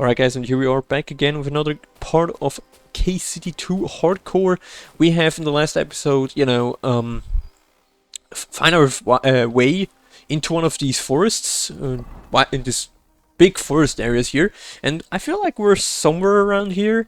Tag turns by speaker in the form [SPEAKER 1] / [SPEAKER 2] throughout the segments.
[SPEAKER 1] Alright guys, and here we are back again with another part of KCD2 Hardcore. We have in the last episode, find our way into one of these forests, in this big forest areas here. And I feel like we're somewhere around here.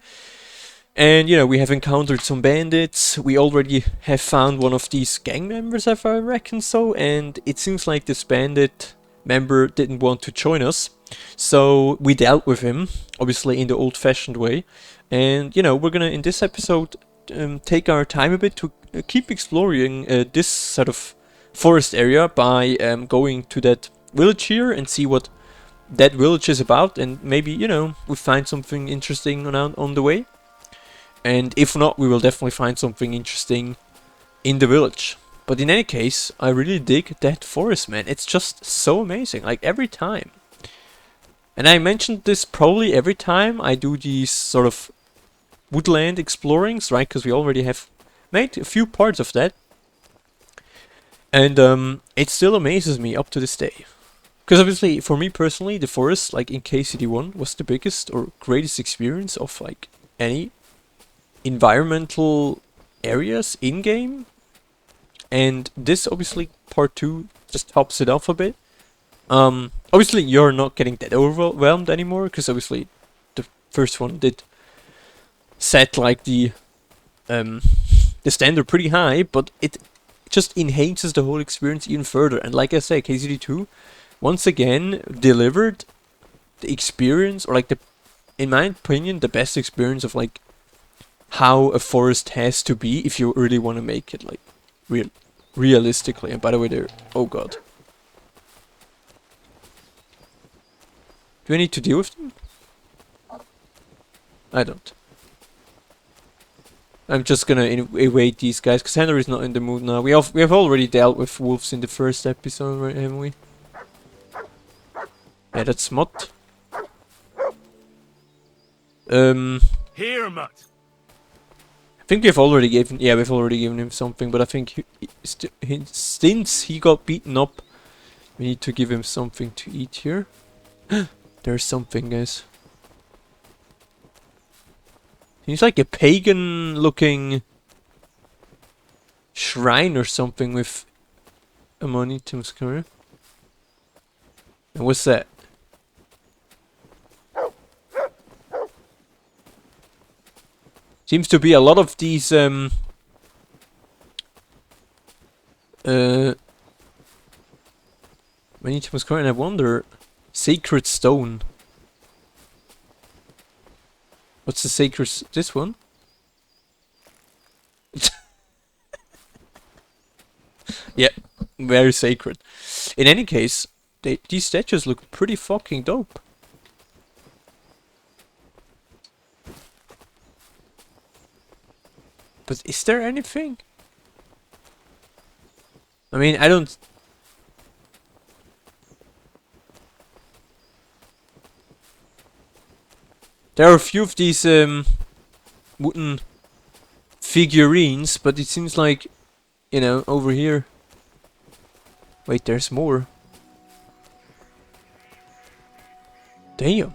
[SPEAKER 1] And, we have encountered some bandits. We already have found one of these gang members, if I reckon so. And it seems like this bandit member didn't want to join us. So we dealt with him, obviously in the old-fashioned way. And, we're gonna, in this episode, take our time a bit to keep exploring this sort of forest area by going to that village here and see what that village is about. And maybe, we find something interesting on the way. And if not, we will definitely find something interesting in the village. But in any case, I really dig that forest, man. It's just so amazing, like every time. And I mentioned this probably every time I do these sort of woodland explorings, right? Because we already have made a few parts of that. And it still amazes me up to this day. Because obviously, for me personally, the forest, like in KCD1, was the biggest or greatest experience of like any environmental areas in-game. And this, obviously, part 2 just tops it off a bit. Obviously, you're not getting that overwhelmed anymore, because obviously the first one did set like the standard pretty high, but it just enhances the whole experience even further. And like I say, KCD2 once again delivered the experience, or like in my opinion, the best experience of like how a forest has to be if you really want to make it like realistically. And by the way, there, oh god. Do I need to deal with them? I don't. I'm just gonna await these guys, because Henry is not in the mood now. We have already dealt with wolves in the first episode, right, haven't we? Yeah, that's Mutt.
[SPEAKER 2] Here, Mutt.
[SPEAKER 1] I think we've already given him something, but I think since he got beaten up, we need to give him something to eat here. There's something, guys. He's like a pagan-looking shrine or something with Ammonitum's career. And what's that? Seems to be a lot of these Ammonitum's career, and I wonder, sacred stone. What's the sacred... this one? Yeah, very sacred. In any case, these statues look pretty fucking dope. But is there anything? I mean, I don't... There are a few of these wooden figurines, but it seems like, over here. Wait, there's more. Damn.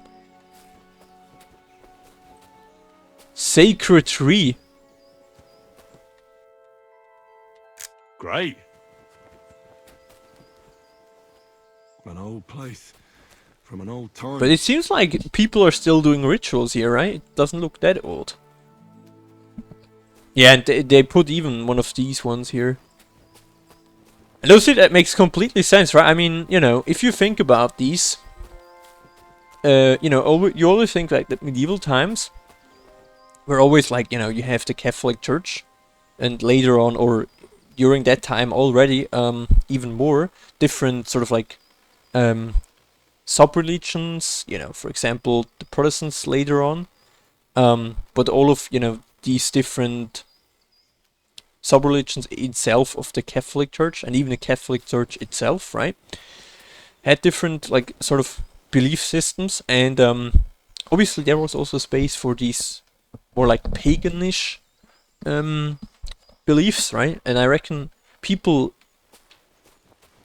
[SPEAKER 1] Sacred tree.
[SPEAKER 2] Great. An old place. From an old time.
[SPEAKER 1] But it seems like people are still doing rituals here, right? It doesn't look that old. Yeah, and they put even one of these ones here. And also that makes completely sense, right? I mean, if you think about these, you always think like that medieval times were always like, you have the Catholic Church, and later on, or during that time already, even more different sort of like sub-religions, for example, the Protestants later on, but all of, these different sub-religions itself of the Catholic Church, and even the Catholic Church itself, right, had different, like, sort of belief systems, and obviously there was also space for these more, like, paganish beliefs, right, and I reckon people,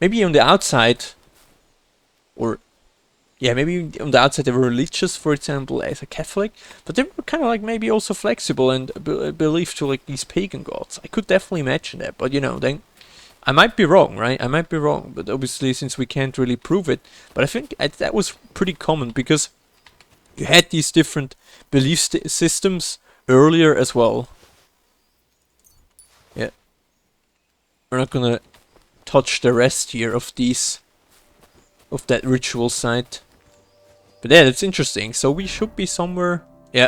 [SPEAKER 1] maybe on the outside, or yeah, maybe on the outside they were religious, for example, as a Catholic, but they were kind of like maybe also flexible and believed to like these pagan gods. I could definitely imagine that, but you know, then I might be wrong, right? I might be wrong, but obviously since we can't really prove it, but I think that was pretty common because you had these different belief systems earlier as well. Yeah, we're not gonna touch the rest here of these, of that ritual site. But yeah, that's interesting. So we should be somewhere. Yeah,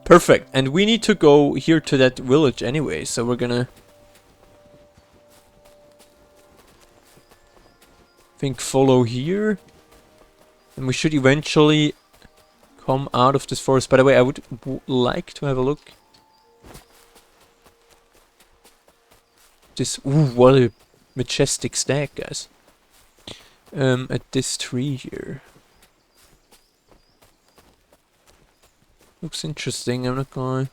[SPEAKER 1] perfect. And we need to go here to that village anyway. So we're gonna, I think, follow here. And we should eventually come out of this forest. By the way, I would like to have a look. This, ooh, what a majestic stag, guys. At this tree here. Looks interesting, I'm not gonna lie.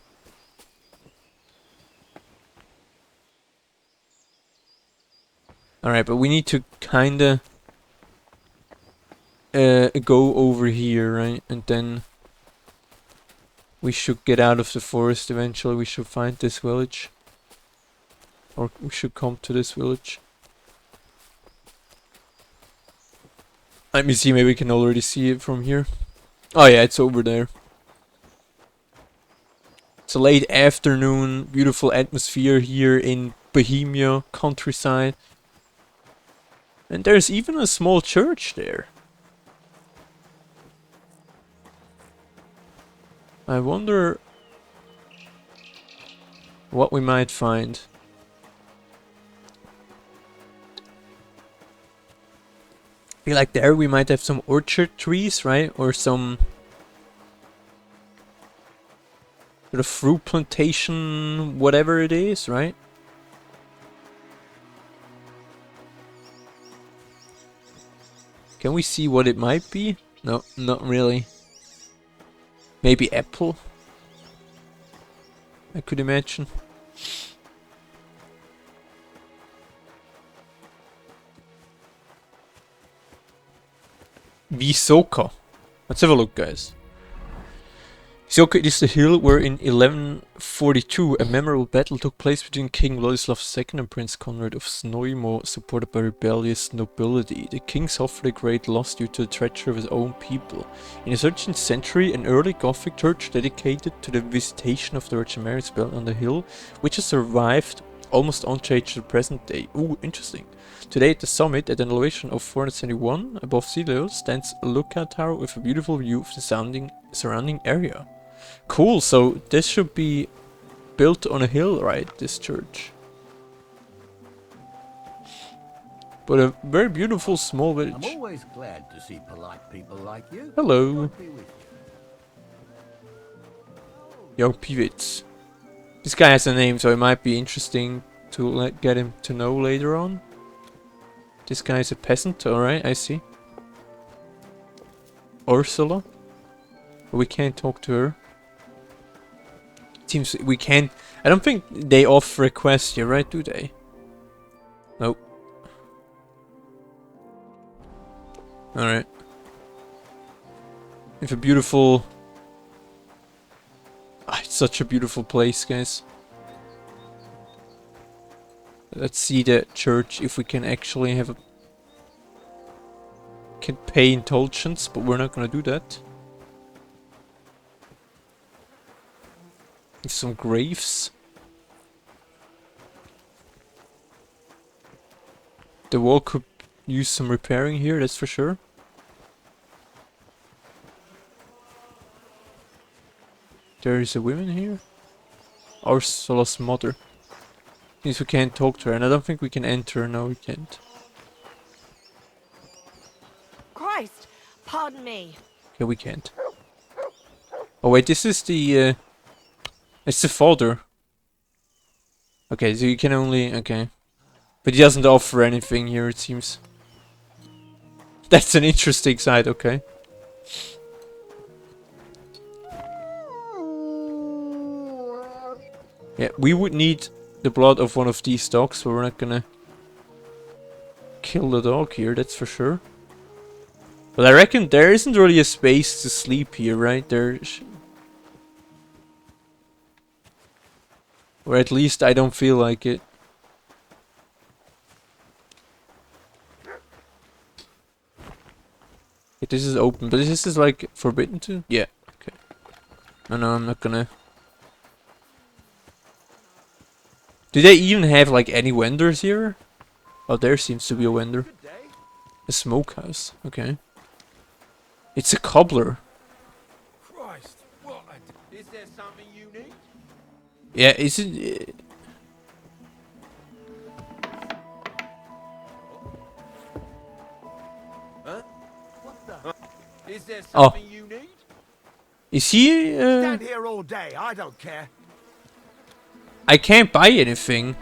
[SPEAKER 1] Alright, but we need to kinda go over here, right? And then we should get out of the forest eventually. We should find this village. Or we should come to this village. Let me see, maybe we can already see it from here. Oh yeah, it's over there. It's a late afternoon, beautiful atmosphere here in Bohemia countryside. And there's even a small church there. I wonder what we might find. I feel like there we might have some orchard trees, right? Or some sort of fruit plantation, whatever it is, right? Can we see what it might be? No, not really. Maybe apple? I could imagine. Wysoka. Let's have a look, guys. Wysoka is the hill where in 1142 a memorable battle took place between King Władysław II and Prince Conrad of Znojmo, supported by rebellious nobility. The king suffered a great loss due to the treachery of his own people. In the 13th century, an early Gothic church dedicated to the visitation of the Virgin Mary is built on the hill, which has survived almost unchanged to the present day. Ooh, interesting. Today at the summit, at an elevation of 471 above sea level, stands a lookout tower with a beautiful view of the surrounding area. Cool, so this should be built on a hill, right? This church. But a very beautiful small village.
[SPEAKER 3] I'm always glad to see polite people like you.
[SPEAKER 1] Hello.
[SPEAKER 3] God be with you.
[SPEAKER 1] Young Pivets. This guy has a name, so it might be interesting to get him to know later on. This guy is a peasant, alright, I see. Ursula. But we can't talk to her. Seems we can't. I don't think they offer a quest here, right? Do they? Nope. Alright. We have a beautiful. Ah, it's such a beautiful place, guys. Let's see the church if we can actually have a. Can pay indulgence, but we're not gonna do that. Some graves. The wall could use some repairing here, that's for sure. There is a woman here. Ursula's mother. Means we can't talk to her, and I don't think we can enter. No, we can't.
[SPEAKER 4] Christ, pardon me.
[SPEAKER 1] Okay, we can't. Oh wait, this is the. It's the father. Okay, so you can only. Okay. But he doesn't offer anything here, it seems. That's an interesting side, okay. Yeah, we would need the blood of one of these dogs, so we're not gonna kill the dog here, that's for sure. But I reckon there isn't really a space to sleep here, right? Or at least I don't feel like it. Okay, this is open, but this is like forbidden to? Yeah, okay. No, I'm not gonna. Do they even have like any vendors here? Oh, there seems to be a vendor. A smokehouse, okay. It's a cobbler.
[SPEAKER 3] Christ, what is there something you need?
[SPEAKER 1] Yeah, is it?
[SPEAKER 3] Huh? What the? Is there
[SPEAKER 1] Oh.
[SPEAKER 3] something you need?
[SPEAKER 1] Is he?
[SPEAKER 3] Stand here all day, I don't care.
[SPEAKER 1] I can't buy anything,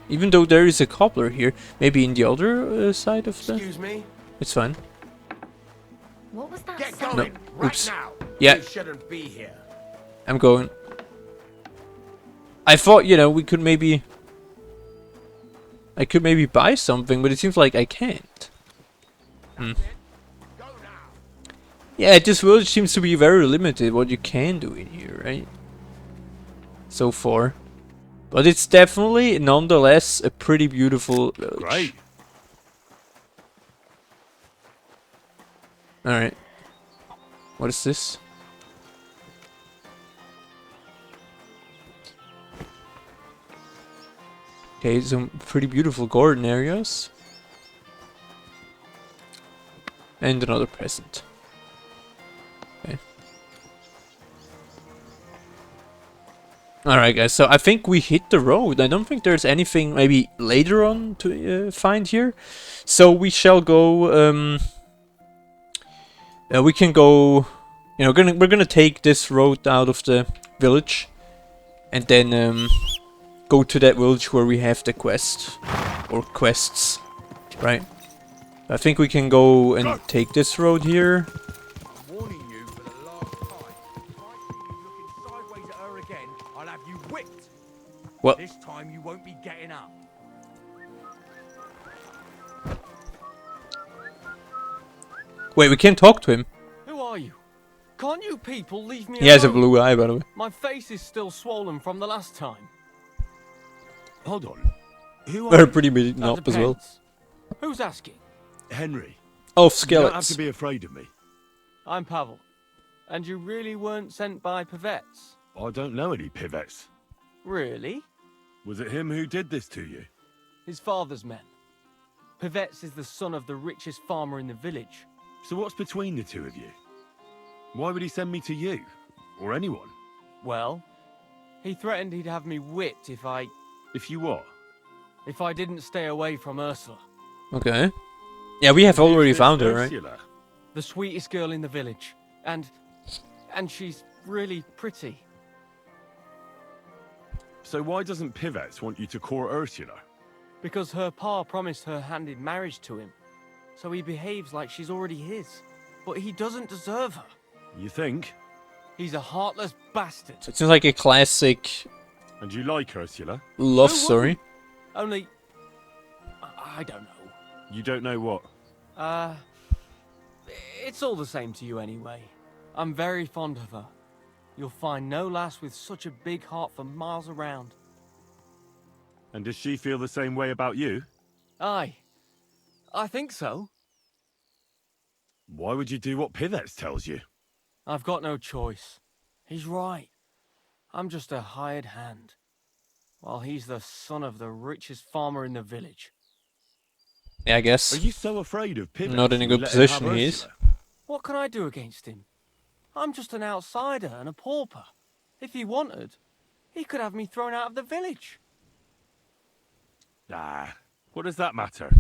[SPEAKER 1] even though there is a cobbler here. Maybe in the other side of the.
[SPEAKER 3] Excuse me?
[SPEAKER 1] It's fine.
[SPEAKER 4] What was that
[SPEAKER 3] Get
[SPEAKER 4] sound?
[SPEAKER 3] going, right
[SPEAKER 1] Oops.
[SPEAKER 3] now.
[SPEAKER 1] Yeah.
[SPEAKER 3] You shouldn't be here.
[SPEAKER 1] I'm going. I thought, you know, we could maybe. I could maybe buy something, but it seems like I can't. Hmm.
[SPEAKER 3] Go now.
[SPEAKER 1] Yeah, this world seems to be very limited what you can do in here, right? So far. But it's definitely, nonetheless, a pretty beautiful village.
[SPEAKER 2] Great.
[SPEAKER 1] Alright. What is this? Okay, some pretty beautiful garden areas. And another present. Okay. Alright guys, so I think we hit the road. I don't think there's anything maybe later on to find here. So we shall go, we can go, you know, we're gonna take this road out of the village. And then, go to that village where we have the quest. Or quests. Right. I think we can go and take this road here.
[SPEAKER 3] I'm warning you for the last time. If I see you looking sideways at her again, I'll have you whipped.
[SPEAKER 1] What?
[SPEAKER 3] This time you won't be getting up.
[SPEAKER 1] Wait, we can't talk to him.
[SPEAKER 5] Who are you? Can't you people leave me
[SPEAKER 1] He has a
[SPEAKER 5] alone?
[SPEAKER 1] blue eye, by the way.
[SPEAKER 5] My face is still swollen from the last time.
[SPEAKER 2] Hold on. Who
[SPEAKER 1] They're
[SPEAKER 2] are
[SPEAKER 1] pretty beaten
[SPEAKER 5] That
[SPEAKER 1] up as well.
[SPEAKER 5] depends. Who's asking?
[SPEAKER 2] Henry?
[SPEAKER 1] Of
[SPEAKER 2] You don't have
[SPEAKER 1] skeletons.
[SPEAKER 2] to be afraid of me.
[SPEAKER 5] I'm Pavel. And you really weren't sent by Pavets?
[SPEAKER 2] I don't know any pivettes.
[SPEAKER 5] Really?
[SPEAKER 2] Was it him who did this to you?
[SPEAKER 5] His father's men. Pavets is the son of the richest farmer in the village.
[SPEAKER 2] So what's between the two of you? Why would he send me to you? Or anyone?
[SPEAKER 5] Well, he threatened he'd have me whipped if I
[SPEAKER 2] If you what?
[SPEAKER 5] didn't stay away from Ursula.
[SPEAKER 1] Okay. Yeah, we have already
[SPEAKER 2] Who's this
[SPEAKER 1] found her, right?
[SPEAKER 2] Ursula?
[SPEAKER 5] The sweetest girl in the village. And she's really pretty.
[SPEAKER 2] So why doesn't Pivets want you to court Ursula?
[SPEAKER 5] Because her pa promised her hand in marriage to him. So he behaves like she's already his. But he doesn't deserve her.
[SPEAKER 2] You think?
[SPEAKER 5] He's a heartless bastard.
[SPEAKER 1] So it seems like a classic
[SPEAKER 2] And you like Ursula?
[SPEAKER 1] love
[SPEAKER 5] Who
[SPEAKER 1] story.
[SPEAKER 5] Only... I don't know.
[SPEAKER 2] You don't know what?
[SPEAKER 5] It's all the same to you anyway. I'm very fond of her. You'll find no lass with such a big heart for miles around.
[SPEAKER 2] And does she feel the same way about you?
[SPEAKER 5] Aye. I think so.
[SPEAKER 2] Why would you do what Pivets tells you?
[SPEAKER 5] I've got no choice. He's right. I'm just a hired hand. While he's the son of the richest farmer in the village.
[SPEAKER 1] Yeah, I guess.
[SPEAKER 2] Are you so afraid of Pivets?
[SPEAKER 1] Not in a
[SPEAKER 2] you
[SPEAKER 1] good
[SPEAKER 2] let him have
[SPEAKER 1] position, he is.
[SPEAKER 2] Ursula?
[SPEAKER 5] What can I do against him? I'm just an outsider and a pauper. If he wanted, he could have me thrown out of the village.
[SPEAKER 2] Ah, what does that matter?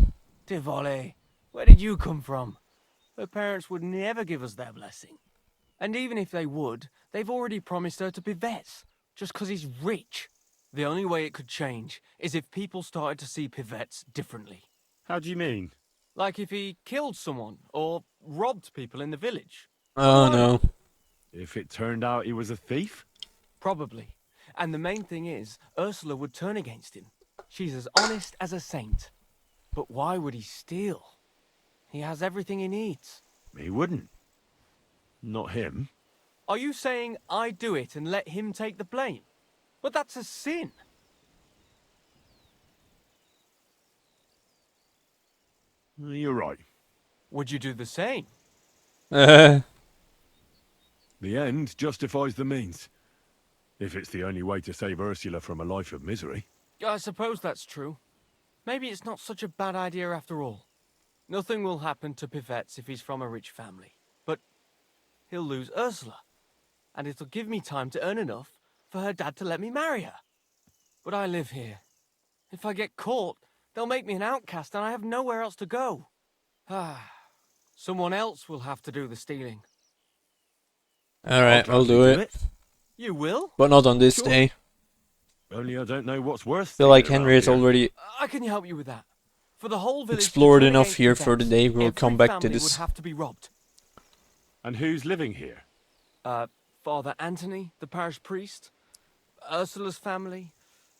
[SPEAKER 5] Divole, where did you come from? Her parents would never give us their blessing. And even if they would, they've already promised her to Pivets, just 'cause he's rich. The only way it could change is if people started to see Pivets differently.
[SPEAKER 2] How do you mean?
[SPEAKER 5] Like if he killed someone, or robbed people in the village.
[SPEAKER 1] Oh no.
[SPEAKER 2] If it turned out he was a thief?
[SPEAKER 5] Probably. And the main thing is, Ursula would turn against him. She's as honest as a saint. But why would he steal? He has everything he needs.
[SPEAKER 2] He wouldn't. Not him.
[SPEAKER 5] Are you saying I do it and let him take the blame? But that's a sin.
[SPEAKER 2] You're right.
[SPEAKER 5] Would you do the same?
[SPEAKER 2] The end justifies the means. If it's the only way to save Ursula from a life of misery.
[SPEAKER 5] I suppose that's true. Maybe it's not such a bad idea after all. Nothing will happen to Pivets if he's from a rich family. But he'll lose Ursula. And it'll give me time to earn enough for her dad to let me marry her. But I live here. If I get caught, they'll make me an outcast and I have nowhere else to go. Someone else will have to do the stealing.
[SPEAKER 1] Alright, I'll do it.
[SPEAKER 5] You will?
[SPEAKER 1] But not on this
[SPEAKER 5] Sure.
[SPEAKER 1] day.
[SPEAKER 2] Only I don't know what's worth.
[SPEAKER 1] Feel like
[SPEAKER 2] stealing
[SPEAKER 1] Henry
[SPEAKER 2] around
[SPEAKER 1] has
[SPEAKER 2] here.
[SPEAKER 1] already
[SPEAKER 5] I can help you with that. For the whole village to
[SPEAKER 1] explored
[SPEAKER 5] turn
[SPEAKER 1] enough
[SPEAKER 5] against
[SPEAKER 1] here
[SPEAKER 5] the
[SPEAKER 1] for the
[SPEAKER 5] Vets,
[SPEAKER 1] day. We'll
[SPEAKER 5] every
[SPEAKER 1] come back to
[SPEAKER 5] family
[SPEAKER 1] this.
[SPEAKER 5] would have to be robbed.
[SPEAKER 2] And who's living here?
[SPEAKER 5] Father Anthony, the parish priest, Ursula's family,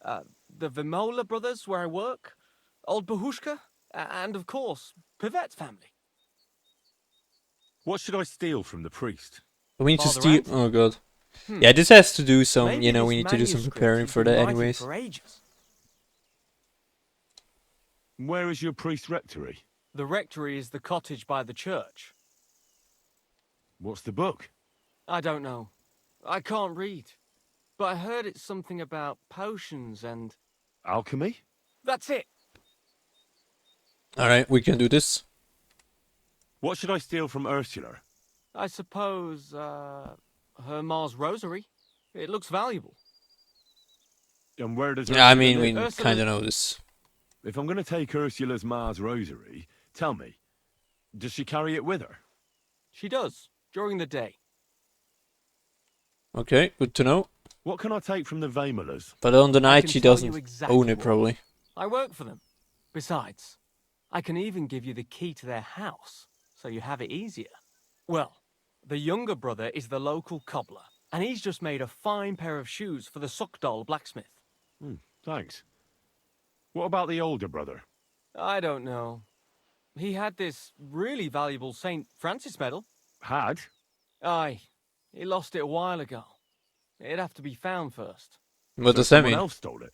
[SPEAKER 5] the Vimola brothers where I work, old Bahushka, and of course, Pivet's family.
[SPEAKER 2] What should I steal from the priest?
[SPEAKER 1] We need to
[SPEAKER 5] Father
[SPEAKER 1] steal.
[SPEAKER 5] Anthony.
[SPEAKER 1] Oh god. Yeah, this has to do some.
[SPEAKER 5] Maybe
[SPEAKER 1] You know,
[SPEAKER 5] this
[SPEAKER 1] we need to do some
[SPEAKER 5] manuscript
[SPEAKER 1] preparing
[SPEAKER 5] has
[SPEAKER 1] for
[SPEAKER 5] been
[SPEAKER 1] that,
[SPEAKER 5] writing
[SPEAKER 1] anyways.
[SPEAKER 5] For ages.
[SPEAKER 2] Where is your priest rectory?
[SPEAKER 5] The rectory is the cottage by the church.
[SPEAKER 2] What's the book?
[SPEAKER 5] I don't know. I can't read. But I heard it's something about potions and...
[SPEAKER 2] Alchemy?
[SPEAKER 5] That's it!
[SPEAKER 1] Alright, we can do this.
[SPEAKER 2] What should I steal from Ursula?
[SPEAKER 5] I suppose, her Ma's rosary. It looks valuable.
[SPEAKER 2] And where does
[SPEAKER 1] Yeah, I
[SPEAKER 2] Ursula
[SPEAKER 1] mean, we
[SPEAKER 2] live?
[SPEAKER 5] Ursula-
[SPEAKER 1] kind of know this.
[SPEAKER 2] If I'm going to take Ursula's Ma's rosary, tell me, does she carry it with her?
[SPEAKER 5] She does, during the day.
[SPEAKER 1] Okay, good to know.
[SPEAKER 2] What can I take from the Vamolas?
[SPEAKER 1] But on the night
[SPEAKER 5] can
[SPEAKER 1] she
[SPEAKER 5] tell
[SPEAKER 1] doesn't
[SPEAKER 5] you exactly
[SPEAKER 1] own it,
[SPEAKER 5] what.
[SPEAKER 1] probably.
[SPEAKER 5] I work for them. Besides, I can even give you the key to their house, so you have it easier. Well, the younger brother is the local cobbler, and he's just made a fine pair of shoes for the Suckdoll blacksmith.
[SPEAKER 2] Thanks. What about the older brother?
[SPEAKER 5] I don't know. He had this really valuable St. Francis medal.
[SPEAKER 2] Had?
[SPEAKER 5] Aye, he lost it a while ago. It'd have to be found first.
[SPEAKER 1] What does that
[SPEAKER 2] Someone
[SPEAKER 1] mean?
[SPEAKER 2] else stole it.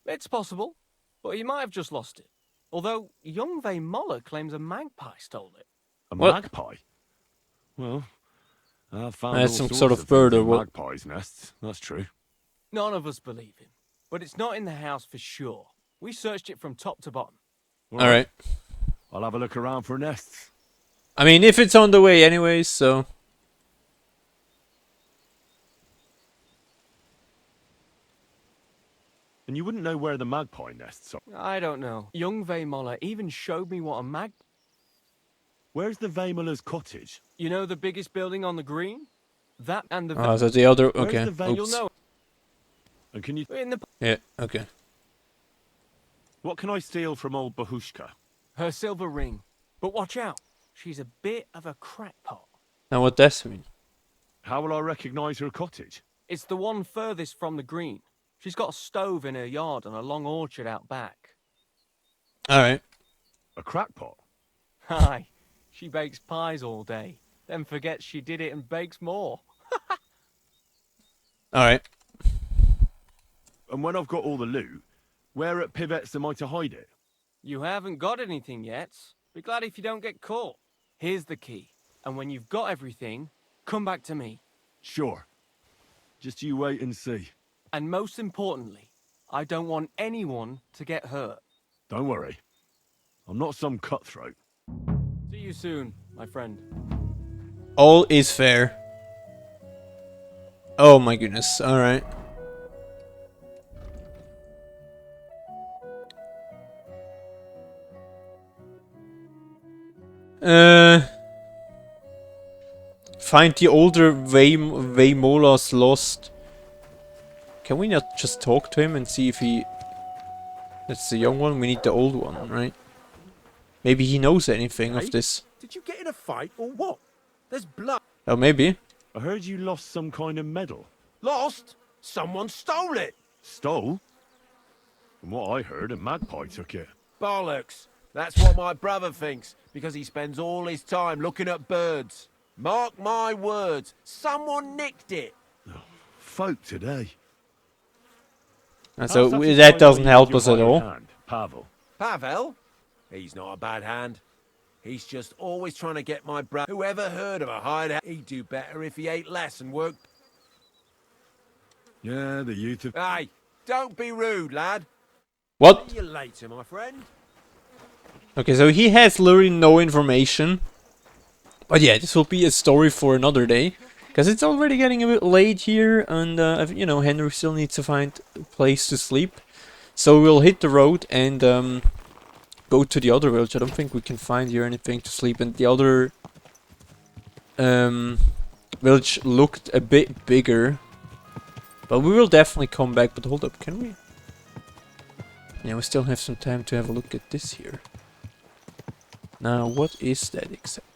[SPEAKER 5] It's possible, but he might have just lost it. Although young Moller claims a magpie stole it.
[SPEAKER 2] A
[SPEAKER 1] What?
[SPEAKER 2] magpie? Well, I've found
[SPEAKER 1] That's
[SPEAKER 2] all
[SPEAKER 1] some
[SPEAKER 2] sorts
[SPEAKER 1] sort of
[SPEAKER 2] things
[SPEAKER 1] bird or
[SPEAKER 2] in
[SPEAKER 1] what?
[SPEAKER 2] magpies' nests. That's true.
[SPEAKER 5] None of us believe him, but it's not in the house for sure. We searched it from top to bottom.
[SPEAKER 1] Alright.
[SPEAKER 2] I'll have a look around for nests.
[SPEAKER 1] I mean, if it's on the way anyways, so...
[SPEAKER 2] And you wouldn't know where the magpie nests are.
[SPEAKER 5] I don't know. Young Moller even showed me what a
[SPEAKER 2] Where's the Vamola's cottage?
[SPEAKER 5] You know the biggest building on the green? That and the...
[SPEAKER 1] Oh, so the other...
[SPEAKER 2] Where's
[SPEAKER 1] Okay.
[SPEAKER 2] the van-
[SPEAKER 5] You'll
[SPEAKER 1] Oops.
[SPEAKER 5] know.
[SPEAKER 2] And can you...
[SPEAKER 5] In the...
[SPEAKER 1] Yeah, okay.
[SPEAKER 2] What can I steal from old Bahushka?
[SPEAKER 5] Her silver ring. But watch out. She's a bit of a crackpot.
[SPEAKER 1] Now what does mean?
[SPEAKER 2] How will I recognise her cottage?
[SPEAKER 5] It's the one furthest from the green. She's got a stove in her yard and a long orchard out back.
[SPEAKER 1] Alright.
[SPEAKER 2] A crackpot?
[SPEAKER 5] Aye. She bakes pies all day. Then forgets she did it and bakes more.
[SPEAKER 1] Alright.
[SPEAKER 2] And when I've got all the loot, where at Pivet's am I to hide it?
[SPEAKER 5] You haven't got anything yet. Be glad if you don't get caught. Here's the key. And when you've got everything, come back to me.
[SPEAKER 2] Sure. Just you wait and see.
[SPEAKER 5] And most importantly, I don't want anyone to get hurt.
[SPEAKER 2] Don't worry. I'm not some cutthroat.
[SPEAKER 5] See you soon, my friend.
[SPEAKER 1] All is fair. Oh my goodness. Alright. Find the older Vaymolas lost. Can we not just talk to him and see if he... That's the young one, we need the old one, right? Maybe he knows anything
[SPEAKER 3] Hey?
[SPEAKER 1] of this.
[SPEAKER 3] Did you get in a fight or what? There's blood.
[SPEAKER 1] Oh, maybe.
[SPEAKER 2] I heard you lost some kind of medal.
[SPEAKER 3] Lost? Someone stole it.
[SPEAKER 2] Stole? From what I heard, a magpie took it.
[SPEAKER 3] Bollocks. That's what my brother thinks, because he spends all his time looking at birds. Mark my words, someone nicked it.
[SPEAKER 2] Folk today.
[SPEAKER 1] And
[SPEAKER 2] How
[SPEAKER 1] so
[SPEAKER 2] satisfied
[SPEAKER 1] that
[SPEAKER 2] are
[SPEAKER 1] doesn't
[SPEAKER 2] you
[SPEAKER 1] help
[SPEAKER 2] with
[SPEAKER 1] us
[SPEAKER 2] your
[SPEAKER 1] at
[SPEAKER 2] hired
[SPEAKER 1] all.
[SPEAKER 2] hand, Pavel?
[SPEAKER 3] Pavel? He's not a bad hand. He's just always trying to get my brother. Whoever heard of a hired hand? He'd do better if he ate less and worked.
[SPEAKER 2] Yeah, the youth of...
[SPEAKER 3] Hey, don't be rude, lad.
[SPEAKER 1] What?
[SPEAKER 3] See you later, my friend.
[SPEAKER 1] Okay, so he has literally no information. But yeah, this will be a story for another day. Because it's already getting a bit late here. And, you know, Henry still needs to find a place to sleep. So we'll hit the road and go to the other village. I don't think we can find here anything to sleep. And the other village looked a bit bigger. But we will definitely come back. But hold up, can we? Yeah, we still have some time to have a look at this here. Now, what is that exactly?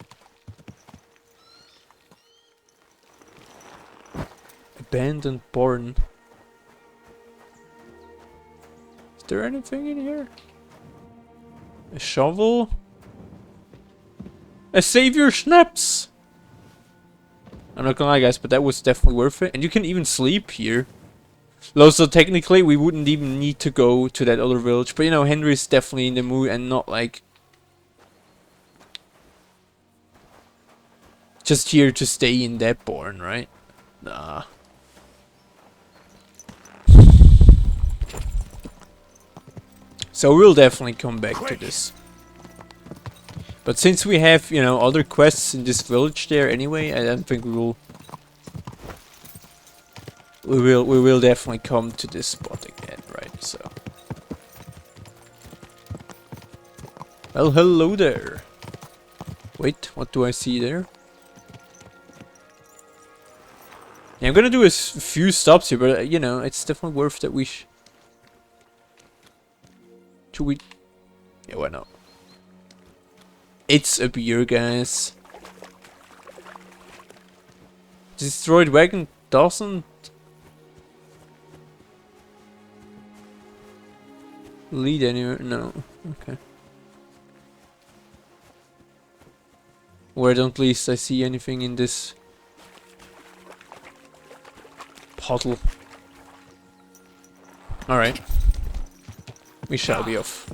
[SPEAKER 1] Abandoned barn. Is there anything in here? A shovel? A savior schnapps! I'm not gonna lie, guys, but that was definitely worth it. And you can even sleep here. So technically, we wouldn't even need to go to that other village. But you know, Henry's definitely in the mood and not like just here to stay in that barn, right? Nah. So we'll definitely come back to this. But since we have, you know, other quests in this village there anyway, I don't think we will definitely come to this spot again, right? So, well, hello there. Wait, what do I see there? Yeah, I'm gonna do a few stops here, but you know, it's definitely worth that we. Should we? Yeah, why not? It's a beer, guys. Destroyed wagon doesn't lead anywhere. No. Okay. Where don't least I see anything in this puddle. Alright. We shall be off.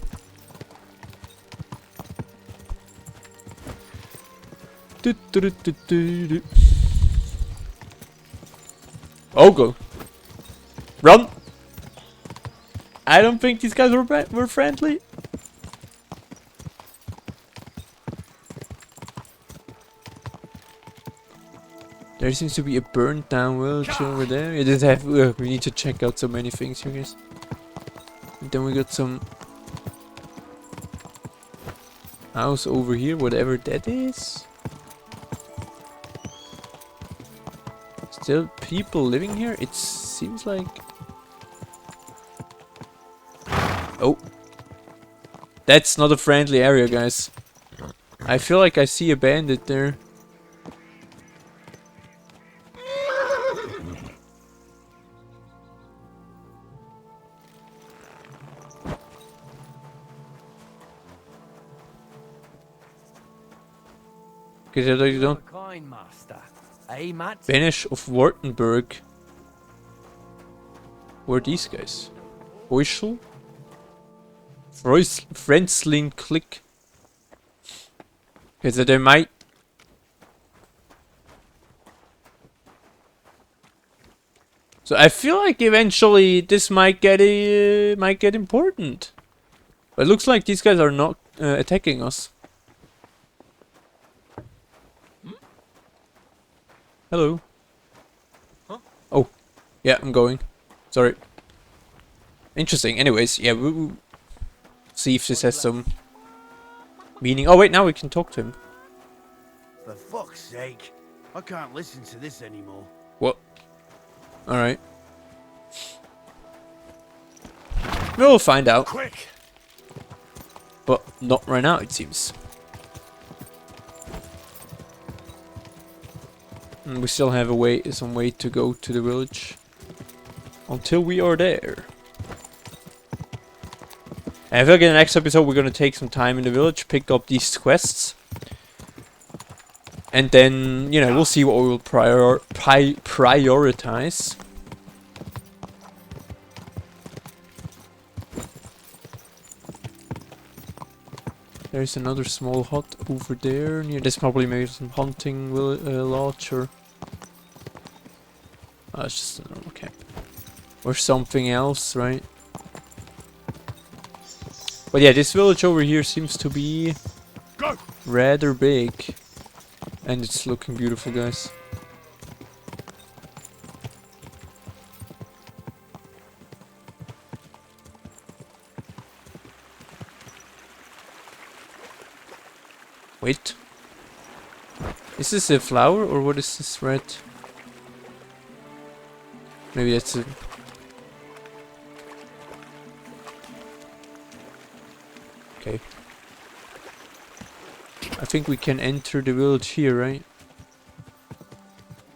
[SPEAKER 1] Oh, go. Run! I don't think these guys were friendly. There seems to be a burnt down village over there. It does have. We need to check out so many things here, guys. And then we got some house over here, whatever that is. Still people living here? It seems like. Oh. That's not a friendly area, guys. I feel like I see a bandit there. Because you don't.
[SPEAKER 5] Kind master. Hey, Matt.
[SPEAKER 1] Banish of Wartenberg. Who are these guys? Heuschel? Frenzlin Click. Okay, so they might. So I feel like eventually this might get important. But it looks like these guys are not attacking us. Hello.
[SPEAKER 5] Huh?
[SPEAKER 1] Oh, yeah, I'm going. Sorry. Interesting. Anyways, yeah, we'll see if this has some meaning. Oh wait, now we can talk to him.
[SPEAKER 3] For fuck's sake, I can't listen to this anymore.
[SPEAKER 1] What? All right. We'll find out.
[SPEAKER 3] Quick!
[SPEAKER 1] But not right now, it seems. And we still have some way to go to the village until we are there. And I feel like in the next episode we're gonna take some time in the village, pick up these quests. And then, you know, we'll see what we'll prioritize. There's another small hut over there. Near this, probably maybe some hunting lodge or... Oh, it's just a normal camp. Or something else, right? But yeah, this village over here seems to be rather big. And it's looking beautiful, guys. Wait. Is this a flower or what is this red? Maybe that's a... Okay. I think we can enter the village here, right?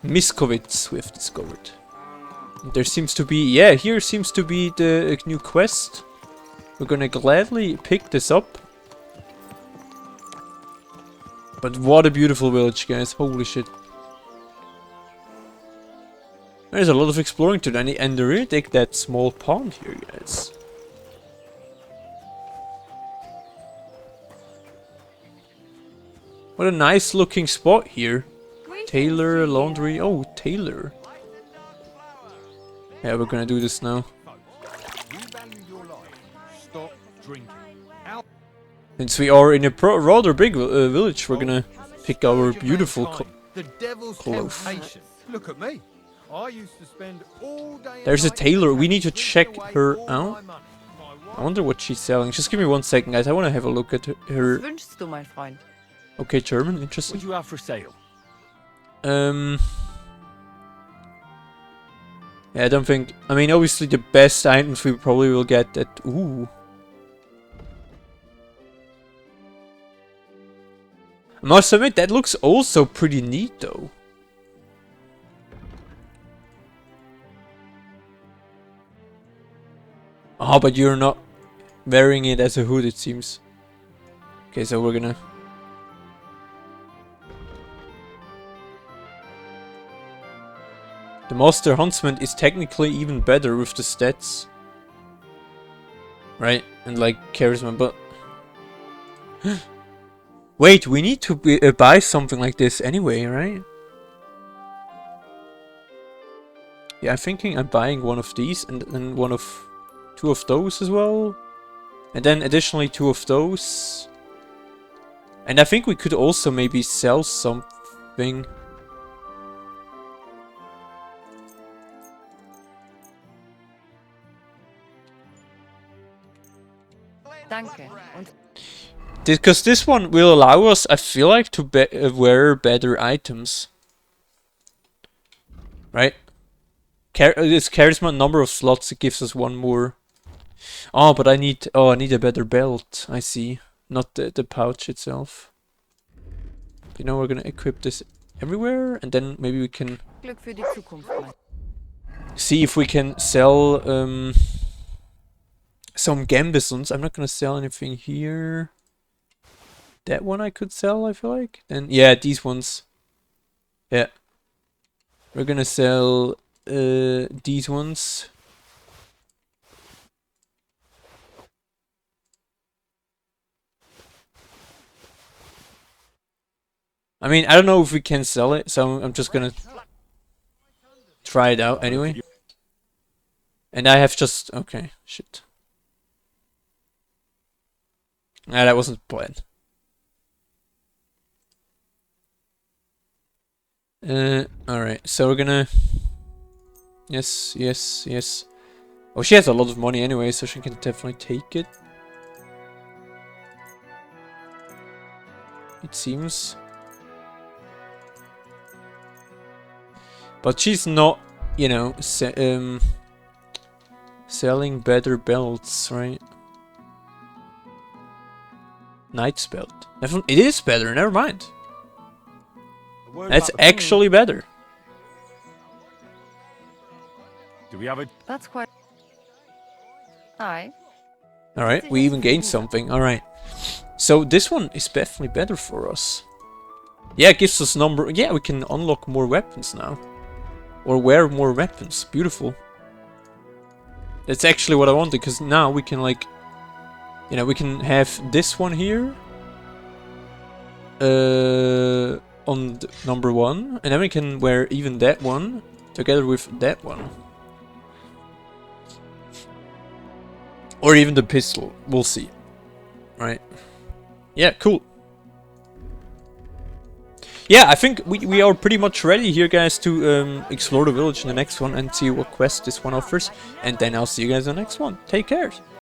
[SPEAKER 1] Miskovitz we have discovered. There seems to be... Yeah, here seems to be the new quest. We're gonna gladly pick this up. But what a beautiful village, guys. Holy shit. There's a lot of exploring to do. And they really take that small pond here, guys. What a nice looking spot here. Tailor, laundry. Oh, tailor. Yeah, we're gonna do this now. Since we are in a rather big village, we're gonna pick our beautiful clothes.
[SPEAKER 3] Look at me. I used to spend all day.
[SPEAKER 1] There's a tailor. We need to check her out. I wonder what she's selling. Just give me 1 second, guys. I want to have a look at her.
[SPEAKER 6] Wünschst du, mein Freund?
[SPEAKER 1] Okay, German. Interesting.
[SPEAKER 2] What do you have for sale?
[SPEAKER 1] Yeah, I don't think... I mean, obviously the best items we probably will get at... Ooh. I must admit, that looks also pretty neat, though. Oh, but you're not wearing it as a hood, it seems. Okay, so we're gonna... The Master Huntsman is technically even better with the stats. Right? And like charisma, but... Wait, we need to buy something like this anyway, right? Yeah, I'm thinking I'm buying one of these and then two of those as well. And then additionally 2 of those. And I think we could also maybe sell something.
[SPEAKER 6] Danke. Und
[SPEAKER 1] Because this one will allow us, I feel like, to wear better items. Right? This charisma number of slots, it gives us 1 more. Oh, but I need a better belt. I see. Not the pouch itself. You know, we're gonna equip this everywhere, and then maybe we can
[SPEAKER 6] Glück für die Zukunft, mein.
[SPEAKER 1] see if we can sell some gambesons. I'm not gonna sell anything here. That one I could sell, I feel like. And yeah, these ones. Yeah. We're gonna sell these ones. I mean, I don't know if we can sell it, so I'm just gonna try it out anyway. And I have just... Okay, shit. Nah, that wasn't planned. Alright, so we're gonna... Yes, yes, yes. Oh, she has a lot of money anyway, so she can definitely take it. It seems. But she's not, you know, selling better belts, right? Knight's belt. It is better, never mind. That's actually better.
[SPEAKER 2] Do we have a...
[SPEAKER 6] That's quite... Hi.
[SPEAKER 1] Alright, we even gained something. Alright. So this one is definitely better for us. Yeah, it gives us number... Yeah, we can unlock more weapons now. Or wear more weapons. Beautiful. That's actually what I wanted, because now we can like... You know, we can have this one here. On number 1. And then we can wear even that one together with that one. Or even the pistol. We'll see. Right. Yeah, cool. Yeah, I think we are pretty much ready here, guys, to explore the village in the next one and see what quest this one offers. And then I'll see you guys in the next one. Take care.